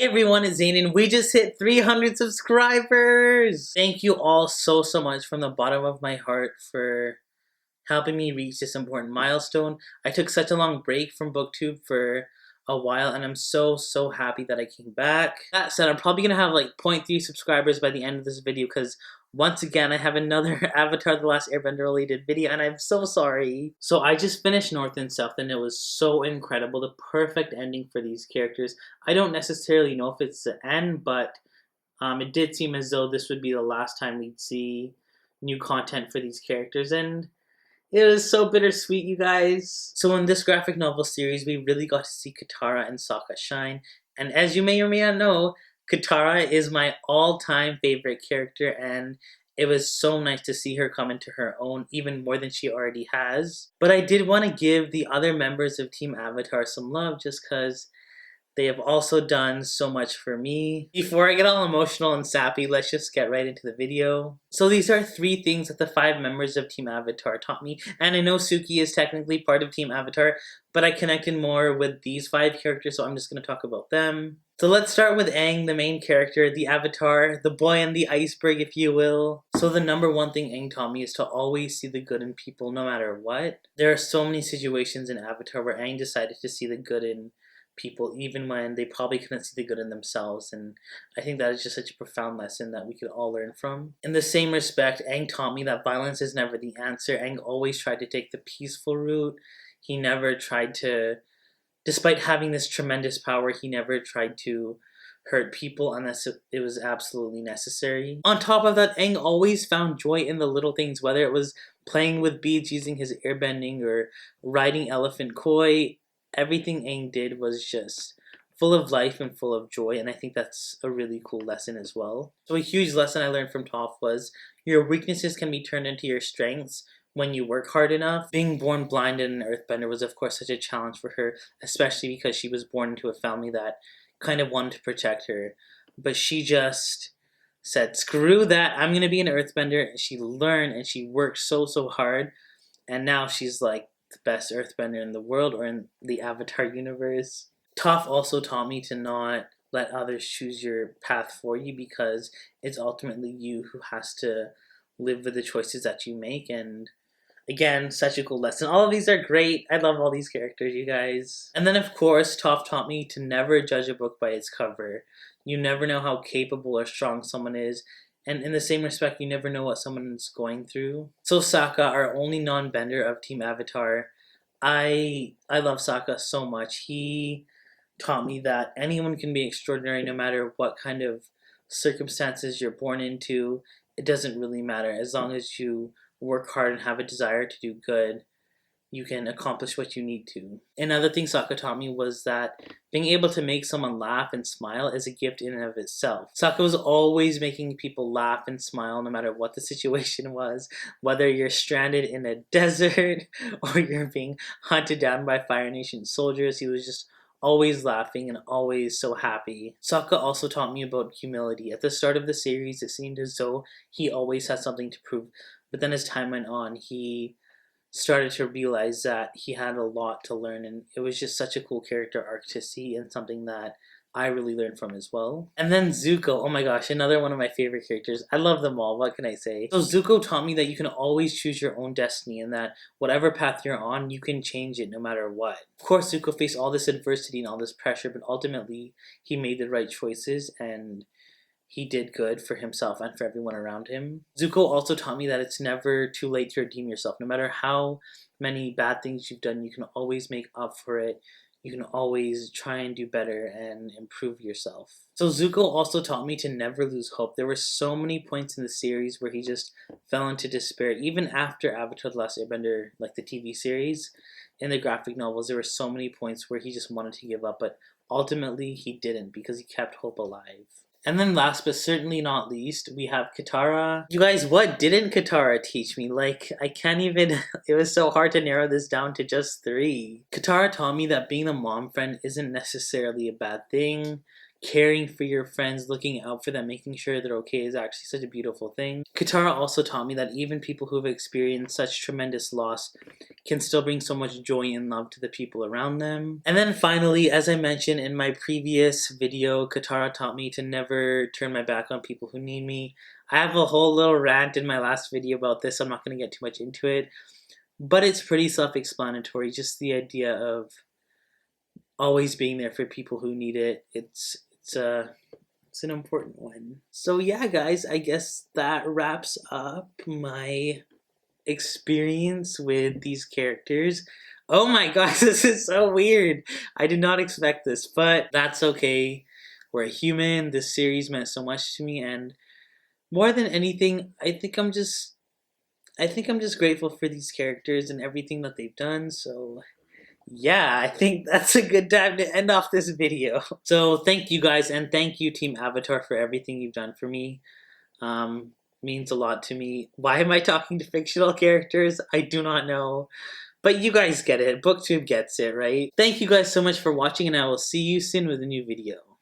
Hey everyone, it's Zane and we just hit 300 subscribers! Thank you all so much from the bottom of my heart for helping me reach this important milestone. I took such a long break from BookTube for a while and I'm so happy that I came back. That said, I'm probably gonna have like 0.3 subscribers by the end of this video because once again I have another Avatar The Last Airbender related video and I'm so sorry. So I just finished North and South and it was so incredible. The perfect ending for these characters. I don't necessarily know if it's the end, but it did seem as though this would be the last time we'd see new content for these characters, and it was so bittersweet, you guys. So in this graphic novel series, we really got to see Katara and Sokka shine. And as you may or may not know, Katara is my all-time favorite character, and it was so nice to see her come into her own, even more than she already has. But I did want to give the other members of Team Avatar some love just because they have also done so much for me. Before I get all emotional and sappy, let's just get right into the video. So these are 3 things that the 5 members of Team Avatar taught me. And I know Suki is technically part of Team Avatar, but I connected more with these 5 characters, so I'm just going to talk about them. So let's start with Aang, the main character, the Avatar, the boy on the iceberg, if you will. So the number 1 thing Aang taught me is to always see the good in people, no matter what. There are so many situations in Avatar where Aang decided to see the good in people even when they probably couldn't see the good in themselves, and I think that is just such a profound lesson that we could all learn from. In the same respect, Aang taught me that violence is never the answer. Aang always tried to take the peaceful route. He never tried to, despite having this tremendous power, he never tried to hurt people unless it was absolutely necessary. On top of that, Aang always found joy in the little things, whether it was playing with beads using his airbending or riding elephant koi. Everything Aang did was just full of life and full of joy, and I think that's a really cool lesson as well. So a huge lesson I learned from Toph was your weaknesses can be turned into your strengths when you work hard enough. Being born blind and an earthbender was of course such a challenge for her, especially because she was born into a family that kind of wanted to protect her. But she just said, screw that, I'm gonna be an earthbender. And she learned and she worked so hard, and now she's like the best earthbender in the world or in the Avatar universe. Toph also taught me to not let others choose your path for you because it's ultimately you who has to live with the choices that you make, and again, such a cool lesson. All of these are great. I love all these characters, you guys. And then of course, Toph taught me to never judge a book by its cover. You never know how capable or strong someone is, and in the same respect, you never know what someone's going through. So Sokka, our only non-bender of Team Avatar, I love Sokka so much. He taught me that anyone can be extraordinary no matter what kind of circumstances you're born into. It doesn't really matter. As long as you work hard and have a desire to do good, you can accomplish what you need to. Another thing Sokka taught me was that being able to make someone laugh and smile is a gift in and of itself. Sokka was always making people laugh and smile no matter what the situation was, whether you're stranded in a desert or you're being hunted down by Fire Nation soldiers. He was just always laughing and always so happy. Sokka also taught me about humility. At the start of the series, it seemed as though he always had something to prove, but then as time went on, he started to realize that he had a lot to learn, and it was just such a cool character arc to see and something that I really learned from as well. And then Zuko, oh my gosh, another one of my favorite characters. I love them all, what can I say? So Zuko taught me that you can always choose your own destiny and that whatever path you're on, you can change it no matter what. Of course, Zuko faced all this adversity and all this pressure, but ultimately he made the right choices and he did good for himself and for everyone around him. Zuko also taught me that it's never too late to redeem yourself. No matter how many bad things you've done, you can always make up for it. You can always try and do better and improve yourself. So Zuko also taught me to never lose hope. There were so many points in the series where he just fell into despair. Even after Avatar The Last Airbender, like the TV series, in the graphic novels, there were so many points where he just wanted to give up, but ultimately he didn't because he kept hope alive. And then last but certainly not least, we have Katara. You guys, what didn't Katara teach me? Like, I can't even, it was so hard to narrow this down to just 3. Katara taught me that being the mom friend isn't necessarily a bad thing. caring for your friends, looking out for them, making sure they're okay is actually such a beautiful thing. Katara also taught me that even people who have experienced such tremendous loss can still bring so much joy and love to the people around them. And then finally, as I mentioned in my previous video, Katara taught me to never turn my back on people who need me. I have a whole little rant in my last video about this, so I'm not going to get too much into it. But it's pretty self-explanatory, just the idea of always being there for people who need it. It's an important one. So yeah, guys, I guess that wraps up my experience with these characters. Oh my gosh, this is so weird. I did not expect this, but that's okay. We're a human. This series meant so much to me, and more than anything, I think I'm just grateful for these characters and everything that they've done. So yeah, I think that's a good time to end off this video. So thank you guys, and thank you Team Avatar for everything you've done for me. Means a lot to me. Why am I talking to fictional characters? I do not know. But you guys get it. BookTube gets it, right? Thank you guys so much for watching, and I will see you soon with a new video.